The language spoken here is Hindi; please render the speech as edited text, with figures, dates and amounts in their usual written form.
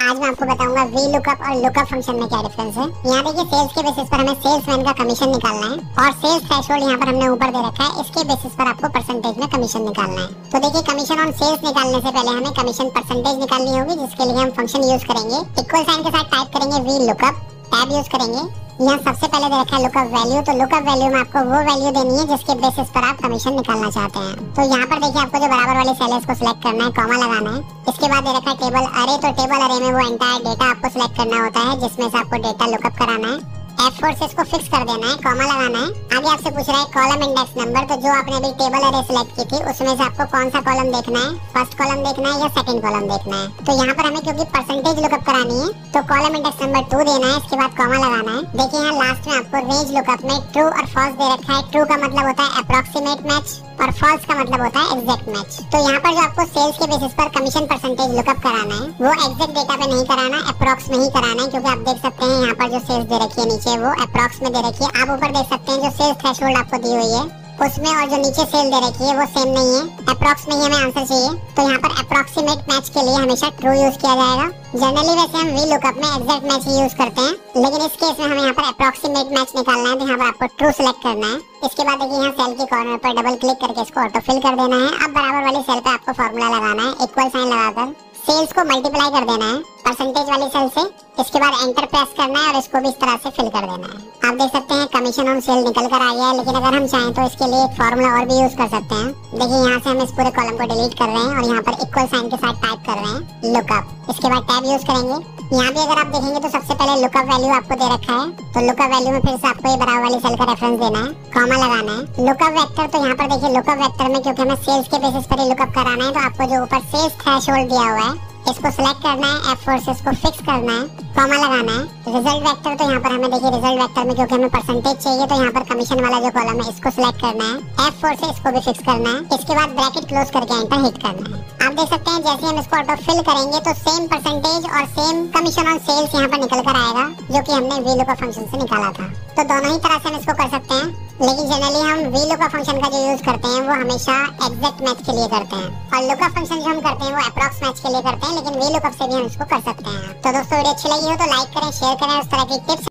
आज मैं आपको बताऊंगा वी लुकअप और लुकअप फंक्शन में क्या डिफरेंस है। यहाँ देखिए सेल्स के बेसिस पर हमें सेल्समैन का कमीशन निकालना है और सेल्स थ्रेशोल्ड यहाँ पर हमने ऊपर दे रखा है, इसके बेसिस पर आपको परसेंटेज में कमीशन निकालना है। तो देखिए कमीशन ऑन सेल्स निकालने से पहले हमें कमीशन परसेंटेज निकालनी होगी, जिसके लिए हम फंक्शन यूज करेंगे। इक्वल साइन के साथ टाइप करेंगे वी लुकअप, टैब यूज करेंगे। यहाँ सबसे पहले दे रखा है लुकअप वैल्यू, तो लुकअप वैल्यू में आपको वो वैल्यू देनी है जिसके बेसिस पर आप कमीशन निकालना चाहते हैं। तो यहाँ पर देखिए आपको जो बराबर वाली सेल है इसको सिलेक्ट करना है, कॉमा लगाना है। इसके बाद दे रखा है टेबल अरे, तो टेबल अरे में वो एंटायर डेटा आपको सिलेक्ट करना होता है जिसमें से आपको डेटा लुकअप कराना है। F4 से इसको फिक्स कर देना है, कॉमा लगाना है। आगे आपसे पूछ रहा है कॉलम इंडेक्स नंबर, तो जो आपने अभी टेबल अरे सिलेक्ट की थी उसमें से आपको कौन सा कॉलम देखना है, फर्स्ट कॉलम देखना है या सेकंड कॉलम देखना है। तो यहाँ पर हमें क्योंकि परसेंटेज लुकअप करानी है तो कॉलम इंडेक्स नंबर 2 देना है, इसके बाद कॉमा लगाना है। देखिए यहाँ लास्ट में आपको रेंज लुकअप में ट्रू और फॉल्स दे रखा है। ट्रू का मतलब होता है अप्रोक्सीमेट मैच और फॉल्स का मतलब होता है एग्जैक्ट मैच। तो यहाँ पर जो आपको सेल्स के बेसिस पर कमीशन परसेंटेज लुकअप कराना है वो एग्जैक्ट डेटा पे नहीं कराना, अप्रॉक्स में ही कराना है, क्योंकि आप देख सकते हैं यहाँ पर जो सेल्स दे रखी है नीचे वो अप्रॉक्स में दे रखी है। आप ऊपर देख सकते हैं जो सेल्स थ्रेशोल्ड आपको दी हुई है उसमें और जो नीचे सेल दे रखी है वो सेम नहीं है, अप्रॉक्स में ही हमें आंसर चाहिए। तो यहाँ पर अप्रॉक्सीमेट मैच के लिए हमेशा ट्रू यूज किया जाएगा। जनरली वैसे हम वी लुकअप में एग्जैक्ट मैच ही यूज करते हैं, लेकिन इस केस में हमें यहाँ पर अप्रॉक्सीमेट मैच निकालना है, तो यहाँ पर आपको ट्रू सिलेक्ट करना है। इसके बाद देखिए यहाँ सेल के कॉर्नर पर डबल क्लिक करके इसको ऑटो फिल कर देना है। अब बराबर वाली सेल पे आपको फॉर्मूला लगाना है, इक्वल साइन लगाकर सेल्स को मल्टीप्लाई कर देना है परसेंटेज वाली सेल से। इसके बाद एंटर प्रेस करना है और इसको भी इस तरह से फिल कर देना है। आप देख सकते हैं कमीशन ऑन सेल निकल कर आ गया है, लेकिन अगर हम चाहें तो इसके लिए एक फॉर्मूला और भी यूज कर सकते हैं। देखिए यहाँ से हम इस पूरे कॉलम को डिलीट कर रहे हैं और यहाँ पर इक्वल साइन के साथ टाइप कर रहे हैं लुकअप। इसके बाद टैब यूज करेंगे। यहाँ भी अगर आप देखेंगे तो सबसे पहले लुकअप वैल्यू आपको दे रखा है, तो लुकअप वैल्यू में फिर से आपको ये बराबर वाली सेल का रेफरेंस देना है, कॉमा लगाना है। लुकअप वेक्टर, तो यहाँ पर देखिए लुकअप वेक्टर में क्योंकि हमें सेल्स के बेसिस पर ही लुकअप कराना है, तो आपको जो ऊपर सेल्स थ्रेशोल्ड दिया हुआ है इसको सिलेक्ट करना है, F4 से इसको फिक्स करना है, कॉमा लगाना है। रिजल्ट वेक्टर, तो यहाँ पर हमें देखिए रिजल्ट वेक्टर में क्योंकि हमें परसेंटेज चाहिए तो यहाँ पर कमीशन वाला जो कॉलम है इसको सिलेक्ट करना है, F4 से इसको भी फिक्स करना है। इसके बाद ब्रैकेट क्लोज करके एंटर हिट करना है। आप देख सकते हैं जैसे हम इसको ऑटो फिल करेंगे तो सेम परसेंटेज और सेम कमीशन ऑन सेल्स यहाँ पर निकल कर आएगा जो कि हमने वी लुकअप फंक्शन से निकाला था। तो दोनों ही तरह से हम इसको कर सकते हैं, लेकिन जनरली हम वी लुकअप फंक्शन का जो यूज करते हैं वो हमेशा एग्जैक्ट मैच के लिए करते हैं, और लुकअप फंक्शन जो हम करते हैं वो अप्रॉक्स मैच के लिए करते हैं, लेकिन वी लुकअप से भी हम इसको कर सकते हैं। तो दोस्तों वीडियो अच्छी लगी हो तो लाइक करें, शेयर करें, उस तरह की टिप्स